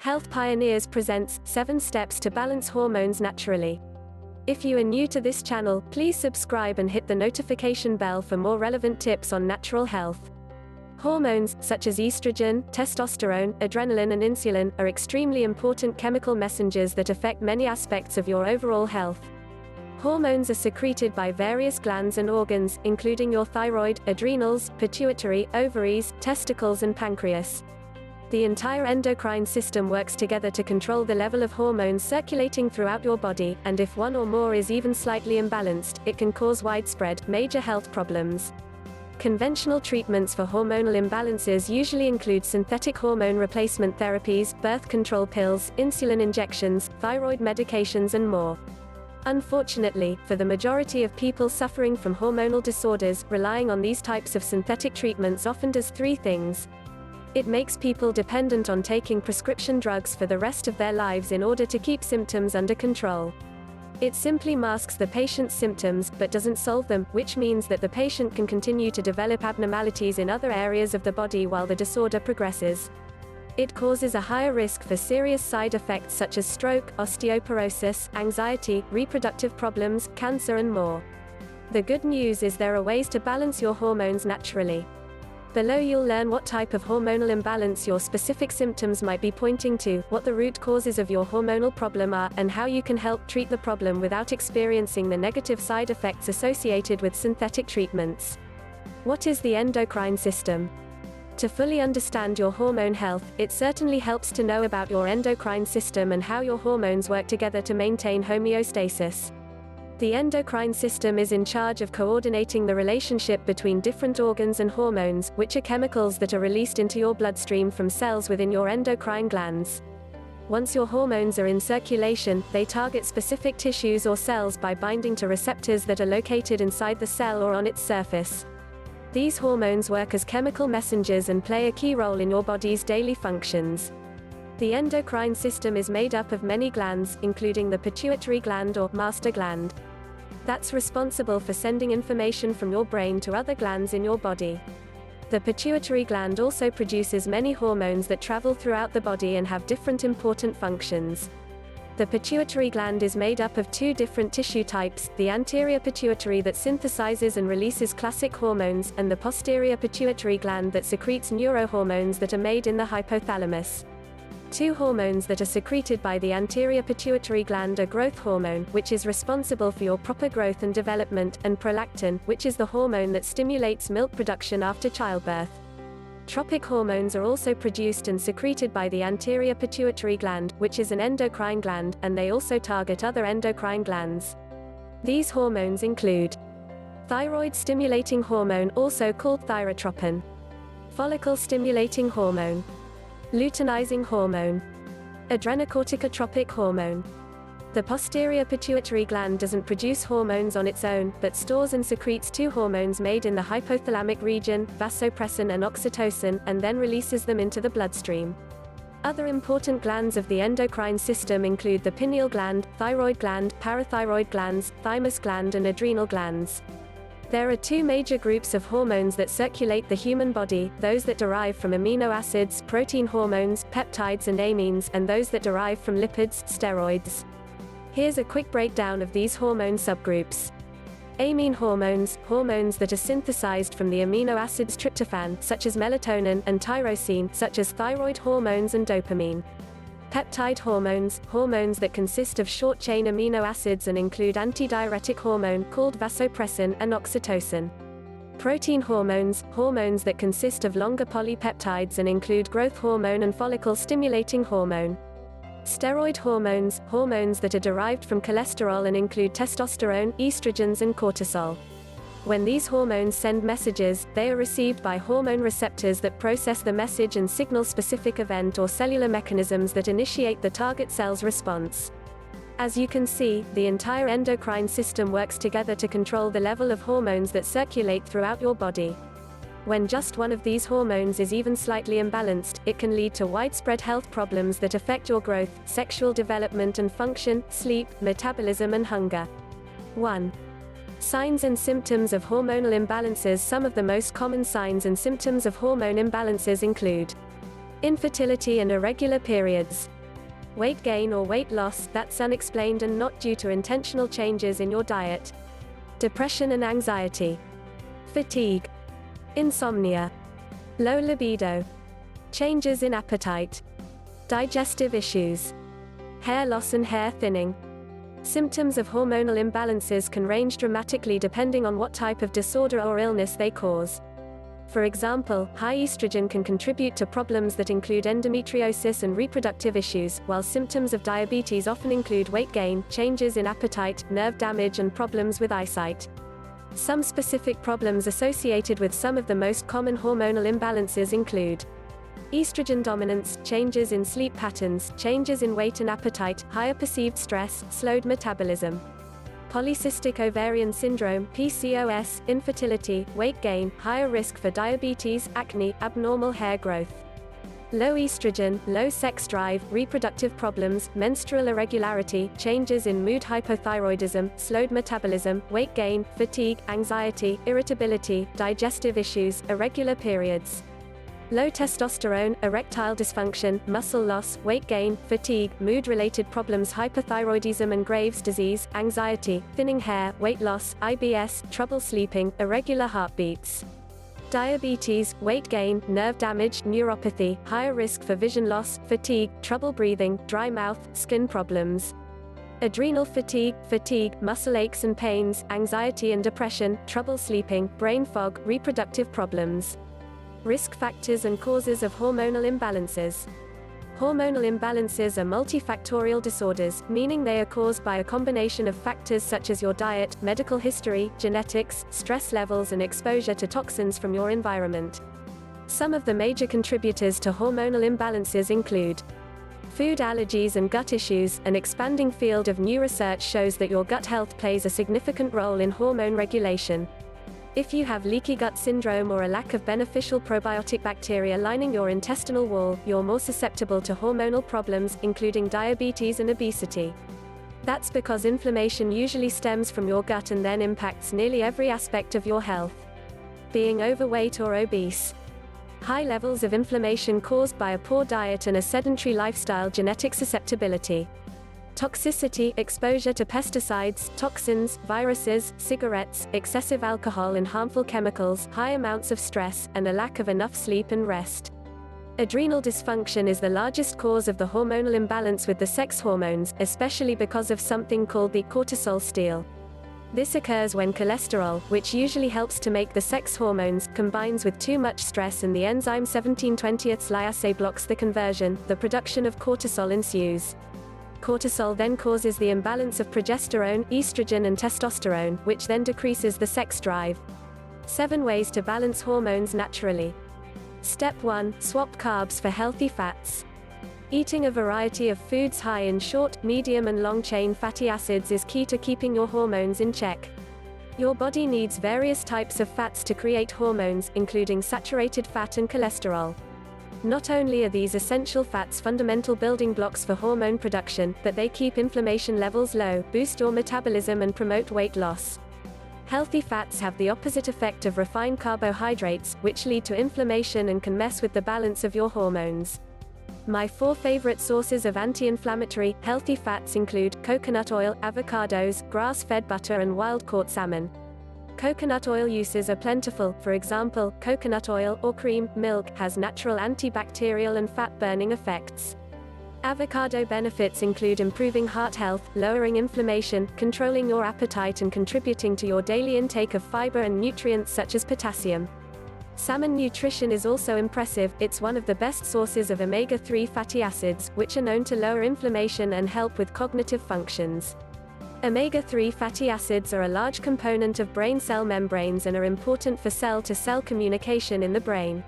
Health Pioneers presents 7 Steps to Balance Hormones Naturally. If you are new to this channel, please subscribe and hit the notification bell for more relevant tips on natural health. Hormones, such as estrogen, testosterone, adrenaline and insulin, are extremely important chemical messengers that affect many aspects of your overall health. Hormones are secreted by various glands and organs, including your thyroid, adrenals, pituitary, ovaries, testicles and pancreas. The entire endocrine system works together to control the level of hormones circulating throughout your body, and if one or more is even slightly imbalanced, it can cause widespread, major health problems. Conventional treatments for hormonal imbalances usually include synthetic hormone replacement therapies, birth control pills, insulin injections, thyroid medications and more. Unfortunately, for the majority of people suffering from hormonal disorders, relying on these types of synthetic treatments often does 3 things. It makes people dependent on taking prescription drugs for the rest of their lives in order to keep symptoms under control. It simply masks the patient's symptoms, but doesn't solve them, which means that the patient can continue to develop abnormalities in other areas of the body while the disorder progresses. It causes a higher risk for serious side effects such as stroke, osteoporosis, anxiety, reproductive problems, cancer and more. The good news is there are ways to balance your hormones naturally. Below you'll learn what type of hormonal imbalance your specific symptoms might be pointing to, what the root causes of your hormonal problem are, and how you can help treat the problem without experiencing the negative side effects associated with synthetic treatments. What is the endocrine system? To fully understand your hormone health, it certainly helps to know about your endocrine system and how your hormones work together to maintain homeostasis. The endocrine system is in charge of coordinating the relationship between different organs and hormones, which are chemicals that are released into your bloodstream from cells within your endocrine glands. Once your hormones are in circulation, they target specific tissues or cells by binding to receptors that are located inside the cell or on its surface. These hormones work as chemical messengers and play a key role in your body's daily functions. The endocrine system is made up of many glands, including the pituitary gland or master gland. That's responsible for sending information from your brain to other glands in your body. The pituitary gland also produces many hormones that travel throughout the body and have different important functions. The pituitary gland is made up of 2 different tissue types, the anterior pituitary that synthesizes and releases classic hormones, and the posterior pituitary gland that secretes neurohormones that are made in the hypothalamus. 2 hormones that are secreted by the anterior pituitary gland are growth hormone, which is responsible for your proper growth and development, and prolactin, which is the hormone that stimulates milk production after childbirth. Tropic hormones are also produced and secreted by the anterior pituitary gland, which is an endocrine gland, and they also target other endocrine glands. These hormones include thyroid-stimulating hormone, also called thyrotropin, follicle-stimulating hormone, luteinizing hormone, adrenocorticotropic hormone. The posterior pituitary gland doesn't produce hormones on its own, but stores and secretes 2 hormones made in the hypothalamic region, vasopressin and oxytocin, and then releases them into the bloodstream. Other important glands of the endocrine system include the pineal gland, thyroid gland, parathyroid glands, thymus gland and adrenal glands. There are 2 major groups of hormones that circulate the human body, those that derive from amino acids, protein hormones, peptides and amines, and those that derive from lipids, steroids. Here's a quick breakdown of these hormone subgroups. Amine hormones, hormones that are synthesized from the amino acids tryptophan, such as melatonin, and tyrosine, such as thyroid hormones and dopamine. Peptide hormones, hormones that consist of short-chain amino acids and include antidiuretic hormone, called vasopressin, and oxytocin. Protein hormones, hormones that consist of longer polypeptides and include growth hormone and follicle-stimulating hormone. Steroid hormones, hormones that are derived from cholesterol and include testosterone, estrogens and cortisol. When these hormones send messages, they are received by hormone receptors that process the message and signal specific event or cellular mechanisms that initiate the target cell's response. As you can see, the entire endocrine system works together to control the level of hormones that circulate throughout your body. When just one of these hormones is even slightly imbalanced, it can lead to widespread health problems that affect your growth, sexual development and function, sleep, metabolism and hunger. 1. Signs and symptoms of hormonal imbalances. Some of the most common signs and symptoms of hormone imbalances include Infertility and irregular periods. Weight gain or weight loss that's unexplained and not due to intentional changes in your diet. Depression and anxiety. Fatigue. Insomnia. Low libido. Changes in appetite. Digestive issues. Hair loss and hair thinning. Symptoms of hormonal imbalances can range dramatically depending on what type of disorder or illness they cause. For example, high estrogen can contribute to problems that include endometriosis and reproductive issues, while symptoms of diabetes often include weight gain, changes in appetite, nerve damage, and problems with eyesight. Some specific problems associated with some of the most common hormonal imbalances include estrogen dominance, changes in sleep patterns, changes in weight and appetite, higher perceived stress, slowed metabolism. Polycystic ovarian syndrome (PCOS), infertility, weight gain, higher risk for diabetes, acne, abnormal hair growth. Low estrogen, low sex drive, reproductive problems, menstrual irregularity, changes in mood, hypothyroidism, slowed metabolism, weight gain, fatigue, anxiety, irritability, digestive issues, irregular periods. Low testosterone, erectile dysfunction, muscle loss, weight gain, fatigue, mood-related problems, hypothyroidism and Graves' disease, anxiety, thinning hair, weight loss, IBS, trouble sleeping, irregular heartbeats. Diabetes, weight gain, nerve damage, neuropathy, higher risk for vision loss, fatigue, trouble breathing, dry mouth, skin problems. Adrenal fatigue, muscle aches and pains, anxiety and depression, trouble sleeping, brain fog, reproductive problems. Risk factors and causes of hormonal imbalances. Hormonal imbalances are multifactorial disorders, meaning they are caused by a combination of factors such as your diet, medical history, genetics, stress levels, and exposure to toxins from your environment. Some of the major contributors to hormonal imbalances include food allergies and gut issues. An expanding field of new research shows that your gut health plays a significant role in hormone regulation. If you have leaky gut syndrome or a lack of beneficial probiotic bacteria lining your intestinal wall, you're more susceptible to hormonal problems, including diabetes and obesity. That's because inflammation usually stems from your gut and then impacts nearly every aspect of your health. Being overweight or obese. High levels of inflammation caused by a poor diet and a sedentary lifestyle, genetic susceptibility. Toxicity, exposure to pesticides, toxins, viruses, cigarettes, excessive alcohol and harmful chemicals, high amounts of stress, and a lack of enough sleep and rest. Adrenal dysfunction is the largest cause of the hormonal imbalance with the sex hormones, especially because of something called the cortisol steal. This occurs when cholesterol, which usually helps to make the sex hormones, combines with too much stress and the enzyme 17/20-lyase blocks the conversion. The production of cortisol ensues. Cortisol then causes the imbalance of progesterone, estrogen and testosterone, which then decreases the sex drive. 7 ways to balance hormones naturally. Step 1. Swap carbs for healthy fats. Eating a variety of foods high in short, medium and long-chain fatty acids is key to keeping your hormones in check. Your body needs various types of fats to create hormones, including saturated fat and cholesterol. Not only are these essential fats fundamental building blocks for hormone production, but they keep inflammation levels low, boost your metabolism and promote weight loss. Healthy fats have the opposite effect of refined carbohydrates, which lead to inflammation and can mess with the balance of your hormones. My 4 favorite sources of anti-inflammatory, healthy fats include coconut oil, avocados, grass-fed butter and wild-caught salmon. Coconut oil uses are plentiful. For example, coconut oil, or cream, milk, has natural antibacterial and fat-burning effects. Avocado benefits include improving heart health, lowering inflammation, controlling your appetite and contributing to your daily intake of fiber and nutrients such as potassium. Salmon nutrition is also impressive. It's one of the best sources of omega-3 fatty acids, which are known to lower inflammation and help with cognitive functions. Omega-3 fatty acids are a large component of brain cell membranes and are important for cell-to-cell communication in the brain.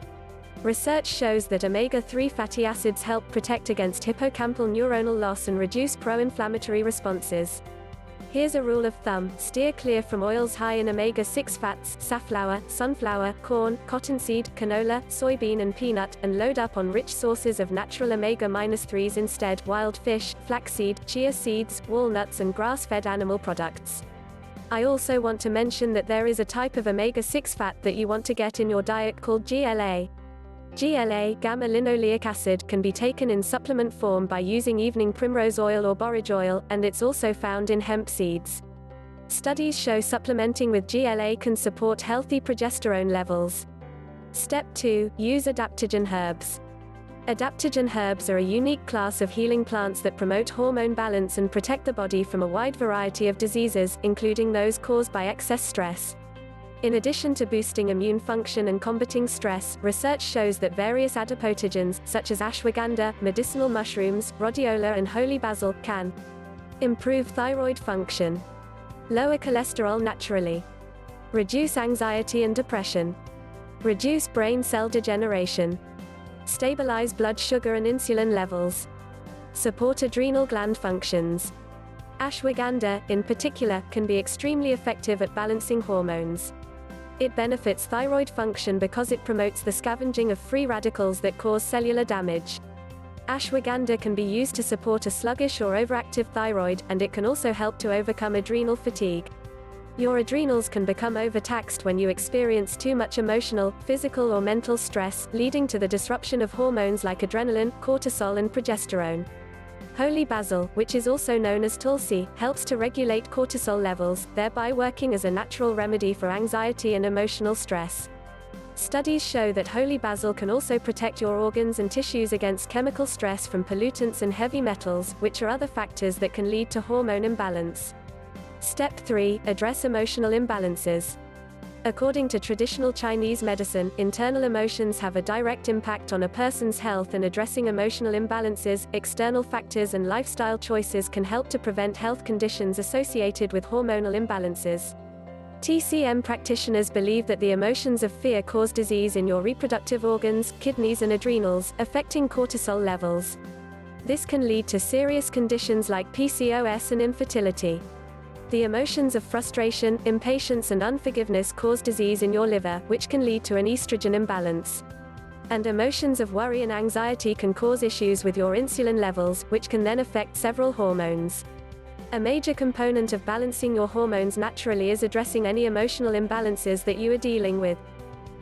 Research shows that omega-3 fatty acids help protect against hippocampal neuronal loss and reduce pro-inflammatory responses. Here's a rule of thumb: steer clear from oils high in omega-6 fats, safflower, sunflower, corn, cottonseed, canola, soybean and peanut, and load up on rich sources of natural omega-3s instead: wild fish, flaxseed, chia seeds, walnuts and grass-fed animal products. I also want to mention that there is a type of omega-6 fat that you want to get in your diet called GLA. GLA, gamma-linoleic acid, can be taken in supplement form by using evening primrose oil or borage oil, and it's also found in hemp seeds. Studies show supplementing with GLA can support healthy progesterone levels. Step 2. Use adaptogen herbs. Adaptogen herbs are a unique class of healing plants that promote hormone balance and protect the body from a wide variety of diseases, including those caused by excess stress. In addition to boosting immune function and combating stress, research shows that various adipotogens, such as ashwagandha, medicinal mushrooms, rhodiola and holy basil, can improve thyroid function, lower cholesterol naturally, reduce anxiety and depression, reduce brain cell degeneration, stabilize blood sugar and insulin levels, support adrenal gland functions. Ashwagandha, in particular, can be extremely effective at balancing hormones. It benefits thyroid function because it promotes the scavenging of free radicals that cause cellular damage. Ashwagandha can be used to support a sluggish or overactive thyroid, and it can also help to overcome adrenal fatigue. Your adrenals can become overtaxed when you experience too much emotional, physical or mental stress, leading to the disruption of hormones like adrenaline, cortisol and progesterone. Holy basil, which is also known as tulsi, helps to regulate cortisol levels, thereby working as a natural remedy for anxiety and emotional stress. Studies show that holy basil can also protect your organs and tissues against chemical stress from pollutants and heavy metals, which are other factors that can lead to hormone imbalance. Step 3. Address emotional imbalances. According to traditional Chinese medicine, internal emotions have a direct impact on a person's health, and addressing emotional imbalances, external factors and lifestyle choices can help to prevent health conditions associated with hormonal imbalances. TCM practitioners believe that the emotions of fear cause disease in your reproductive organs, kidneys and adrenals, affecting cortisol levels. This can lead to serious conditions like PCOS and infertility. The emotions of frustration, impatience and unforgiveness cause disease in your liver, which can lead to an estrogen imbalance. And emotions of worry and anxiety can cause issues with your insulin levels, which can then affect several hormones. A major component of balancing your hormones naturally is addressing any emotional imbalances that you are dealing with.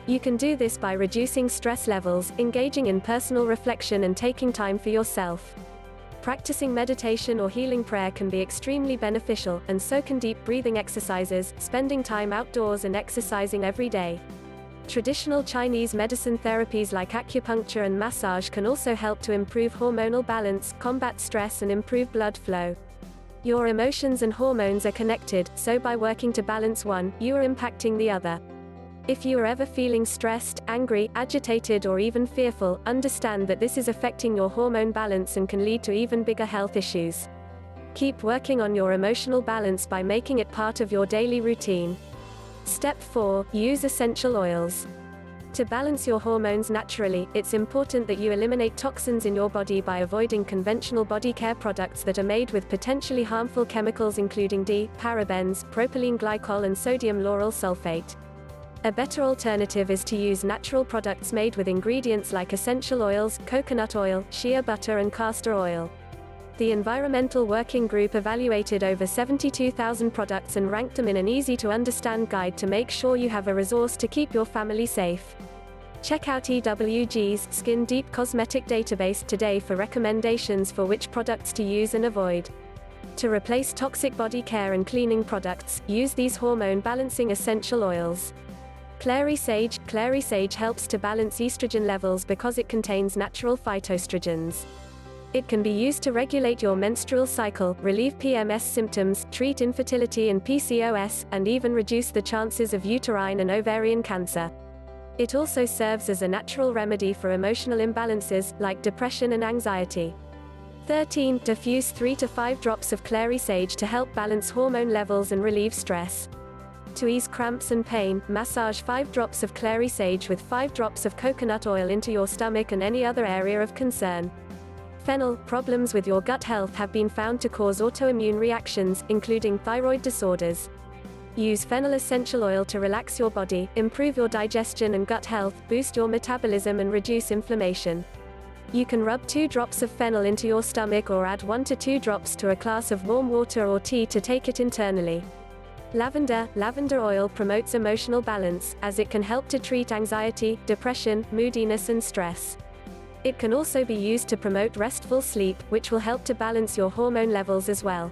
You can do this by reducing stress levels, engaging in personal reflection and taking time for yourself. Practicing meditation or healing prayer can be extremely beneficial, and so can deep breathing exercises, spending time outdoors and exercising every day. Traditional Chinese medicine therapies like acupuncture and massage can also help to improve hormonal balance, combat stress and improve blood flow. Your emotions and hormones are connected, so by working to balance one, you are impacting the other. If you are ever feeling stressed, angry, agitated or even fearful, understand that this is affecting your hormone balance and can lead to even bigger health issues. Keep working on your emotional balance by making it part of your daily routine. Step 4. Use essential oils. To balance your hormones naturally, it's important that you eliminate toxins in your body by avoiding conventional body care products that are made with potentially harmful chemicals including parabens, propylene glycol and sodium lauryl sulfate. A better alternative is to use natural products made with ingredients like essential oils, coconut oil, shea butter and castor oil. The Environmental Working Group evaluated over 72,000 products and ranked them in an easy-to-understand guide to make sure you have a resource to keep your family safe. Check out EWG's Skin Deep Cosmetic Database today for recommendations for which products to use and avoid. To replace toxic body care and cleaning products, use these hormone-balancing essential oils. Clary sage. Clary sage helps to balance estrogen levels because it contains natural phytoestrogens. It can be used to regulate your menstrual cycle, relieve PMS symptoms, treat infertility and PCOS, and even reduce the chances of uterine and ovarian cancer. It also serves as a natural remedy for emotional imbalances, like depression and anxiety. 13. Diffuse 3 to 5 drops of clary sage to help balance hormone levels and relieve stress. To ease cramps and pain, massage 5 drops of clary sage with 5 drops of coconut oil into your stomach and any other area of concern. Fennel. Problems with your gut health have been found to cause autoimmune reactions, including thyroid disorders. Use fennel essential oil to relax your body, improve your digestion and gut health, boost your metabolism and reduce inflammation. You can rub 2 drops of fennel into your stomach or add 1 to 2 drops to a glass of warm water or tea to take it internally. Lavender oil promotes emotional balance, as it can help to treat anxiety, depression, moodiness and stress. It can also be used to promote restful sleep, which will help to balance your hormone levels as well.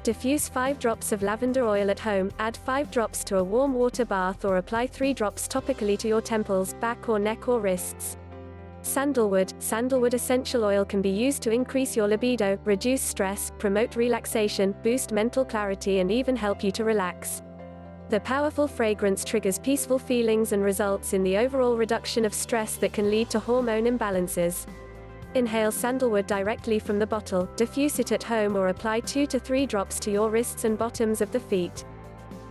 Diffuse 5 drops of lavender oil at home, add 5 drops to a warm water bath or apply 3 drops topically to your temples, back or neck or wrists. Sandalwood essential oil can be used to increase your libido, reduce stress, promote relaxation, boost mental clarity and even help you to relax. The powerful fragrance triggers peaceful feelings and results in the overall reduction of stress that can lead to hormone imbalances. Inhale sandalwood directly from the bottle, diffuse it at home or apply 2 to 3 drops to your wrists and bottoms of the feet.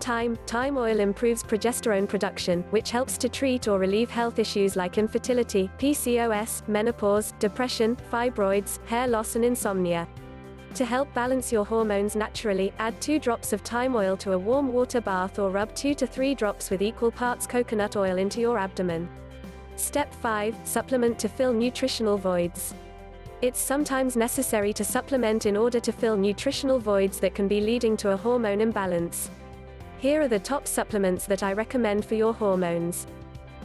Thyme oil improves progesterone production, which helps to treat or relieve health issues like infertility, PCOS, menopause, depression, fibroids, hair loss and insomnia. To help balance your hormones naturally, add 2 drops of thyme oil to a warm water bath or rub 2 to 3 drops with equal parts coconut oil into your abdomen. Step 5. Supplement to fill nutritional voids. It's sometimes necessary to supplement in order to fill nutritional voids that can be leading to a hormone imbalance. Here are the top supplements that I recommend for your hormones.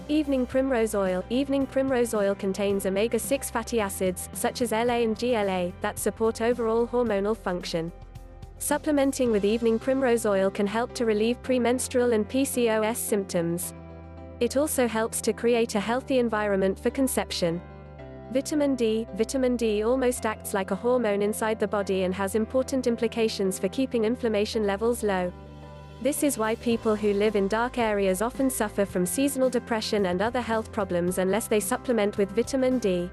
Evening primrose oil. Evening primrose oil contains omega-6 fatty acids, such as LA and GLA, that support overall hormonal function. Supplementing with evening primrose oil can help to relieve premenstrual and PCOS symptoms. It also helps to create a healthy environment for conception. Vitamin D. Vitamin D almost acts like a hormone inside the body and has important implications for keeping inflammation levels low. This is why people who live in dark areas often suffer from seasonal depression and other health problems unless they supplement with vitamin D.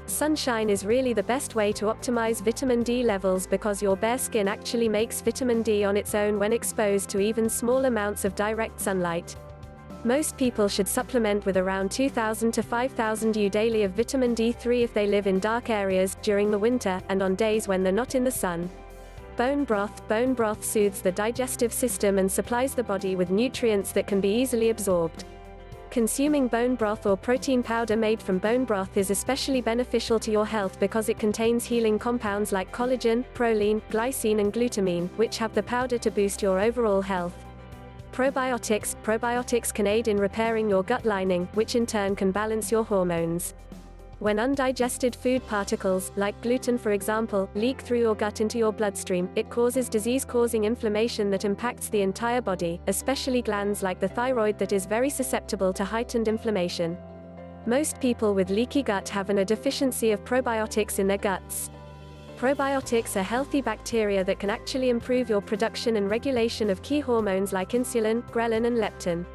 Sunshine is really the best way to optimize vitamin D levels because your bare skin actually makes vitamin D on its own when exposed to even small amounts of direct sunlight. Most people should supplement with around 2,000 to 5,000 U daily of vitamin D3 if they live in dark areas, during the winter, and on days when they're not in the sun. Bone broth. Bone broth soothes the digestive system and supplies the body with nutrients that can be easily absorbed. Consuming bone broth or protein powder made from bone broth is especially beneficial to your health because it contains healing compounds like collagen, proline, glycine and glutamine, which have the power to boost your overall health. Probiotics. Probiotics can aid in repairing your gut lining, which in turn can balance your hormones. When undigested food particles, like gluten for example, leak through your gut into your bloodstream, it causes disease-causing inflammation that impacts the entire body, especially glands like the thyroid that is very susceptible to heightened inflammation. Most people with leaky gut have a deficiency of probiotics in their guts. Probiotics are healthy bacteria that can actually improve your production and regulation of key hormones like insulin, ghrelin and leptin.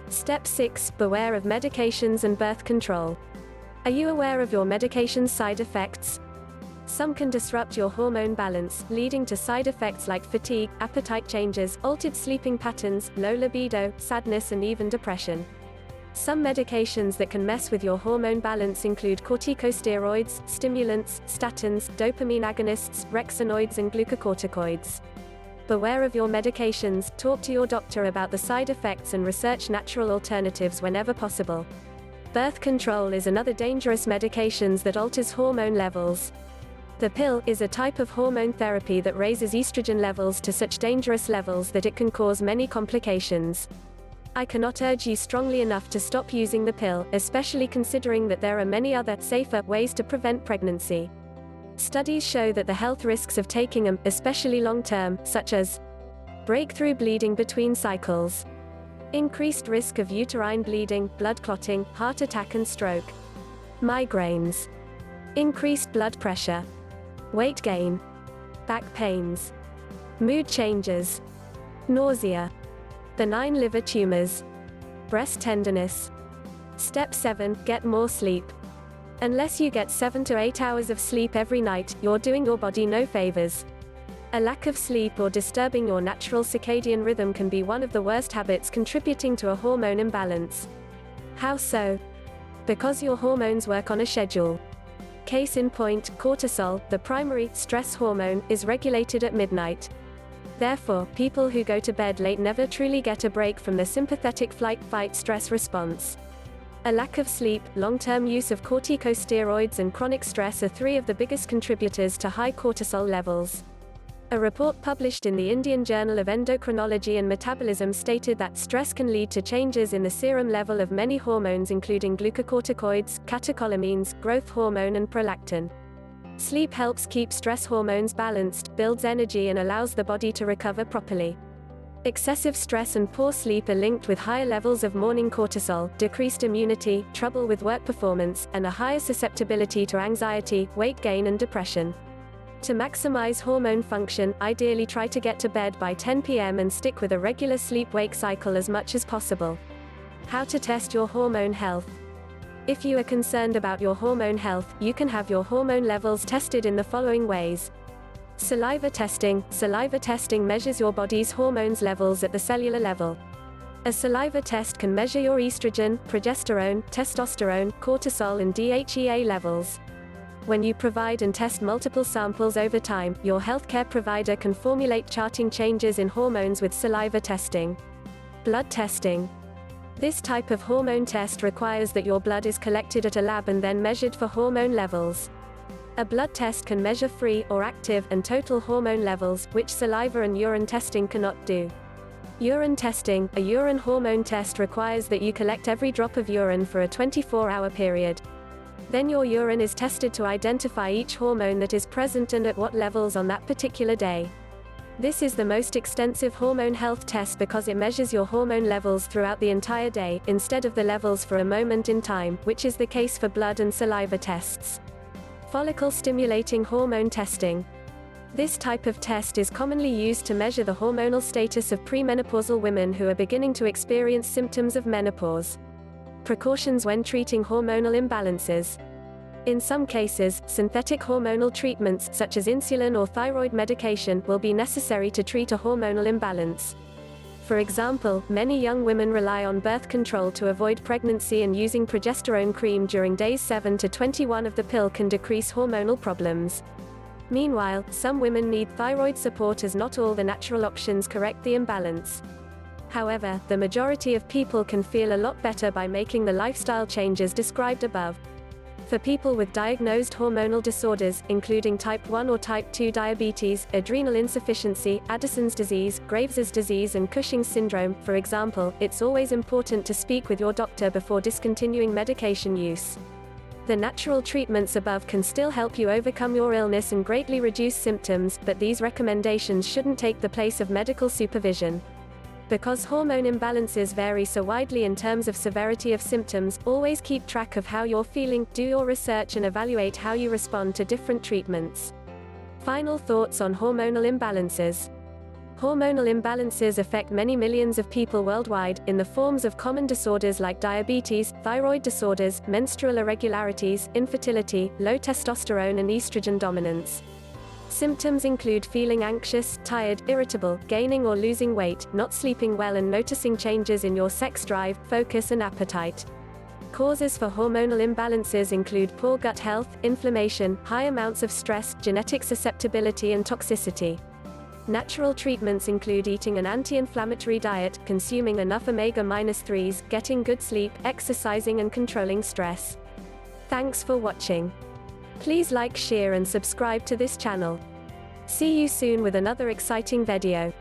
Step 6. Beware of medications and birth control. Are you aware of your medication's side effects? Some can disrupt your hormone balance, leading to side effects like fatigue, appetite changes, altered sleeping patterns, low libido, sadness and even depression. Some medications that can mess with your hormone balance include corticosteroids, stimulants, statins, dopamine agonists, rexinoids and glucocorticoids. Beware of your medications, talk to your doctor about the side effects and research natural alternatives whenever possible. Birth control is another dangerous medication that alters hormone levels. The pill is a type of hormone therapy that raises estrogen levels to such dangerous levels that it can cause many complications. I cannot urge you strongly enough to stop using the pill, especially considering that there are many other, safer, ways to prevent pregnancy. Studies show that the health risks of taking them, especially long-term, such as breakthrough bleeding between cycles, increased risk of uterine bleeding, blood clotting, heart attack and stroke, migraines, increased blood pressure, weight gain, back pains, mood changes, nausea, benign liver tumors, breast tenderness. Step 7. Get more sleep. Unless you get 7 to 8 hours of sleep every night, you're doing your body no favors. A lack of sleep or disturbing your natural circadian rhythm can be one of the worst habits contributing to a hormone imbalance. How so? Because your hormones work on a schedule. Case in point, cortisol, the primary stress hormone, is regulated at midnight. Therefore, people who go to bed late never truly get a break from the sympathetic flight-fight stress response. A lack of sleep, long-term use of corticosteroids and chronic stress are 3 of the biggest contributors to high cortisol levels. A report published in the Indian Journal of Endocrinology and Metabolism stated that stress can lead to changes in the serum level of many hormones including glucocorticoids, catecholamines, growth hormone and prolactin. Sleep helps keep stress hormones balanced, builds energy and allows the body to recover properly. Excessive stress and poor sleep are linked with higher levels of morning cortisol, decreased immunity, trouble with work performance, and a higher susceptibility to anxiety, weight gain and depression. To maximize hormone function, ideally try to get to bed by 10 p.m. and stick with a regular sleep-wake cycle as much as possible. How to test your hormone health. If you are concerned about your hormone health, you can have your hormone levels tested in the following ways. Saliva testing. Saliva testing measures your body's hormones levels at the cellular level. A saliva test can measure your estrogen, progesterone, testosterone, cortisol and DHEA levels. When you provide and test multiple samples over time, your healthcare provider can formulate charting changes in hormones with saliva testing. Blood testing. This type of hormone test requires that your blood is collected at a lab and then measured for hormone levels. A blood test can measure free or active and total hormone levels, which saliva and urine testing cannot do. Urine testing. A urine hormone test requires that you collect every drop of urine for a 24-hour period. Then your urine is tested to identify each hormone that is present and at what levels on that particular day. This is the most extensive hormone health test because it measures your hormone levels throughout the entire day, instead of the levels for a moment in time, which is the case for blood and saliva tests. Follicle-stimulating hormone testing. This type of test is commonly used to measure the hormonal status of premenopausal women who are beginning to experience symptoms of menopause. Precautions when treating hormonal imbalances. In some cases, synthetic hormonal treatments, such as insulin or thyroid medication, will be necessary to treat a hormonal imbalance. For example, many young women rely on birth control to avoid pregnancy, and using progesterone cream during days 7 to 21 of the pill can decrease hormonal problems. Meanwhile, some women need thyroid support as not all the natural options correct the imbalance. However, the majority of people can feel a lot better by making the lifestyle changes described above. For people with diagnosed hormonal disorders, including type 1 or type 2 diabetes, adrenal insufficiency, Addison's disease, Graves's disease and Cushing's syndrome, for example, it's always important to speak with your doctor before discontinuing medication use. The natural treatments above can still help you overcome your illness and greatly reduce symptoms, but these recommendations shouldn't take the place of medical supervision. Because hormone imbalances vary so widely in terms of severity of symptoms, always keep track of how you're feeling, do your research and evaluate how you respond to different treatments. Final thoughts on hormonal imbalances. Hormonal imbalances affect many millions of people worldwide, in the forms of common disorders like diabetes, thyroid disorders, menstrual irregularities, infertility, low testosterone and estrogen dominance. Symptoms include feeling anxious, tired, irritable, gaining or losing weight, not sleeping well and noticing changes in your sex drive, focus and appetite. Causes for hormonal imbalances include poor gut health, inflammation, high amounts of stress, genetic susceptibility and toxicity. Natural treatments include eating an anti-inflammatory diet, consuming enough omega-3s, getting good sleep, exercising and controlling stress. Thanks for watching. Please like, share and subscribe to this channel. See you soon with another exciting video.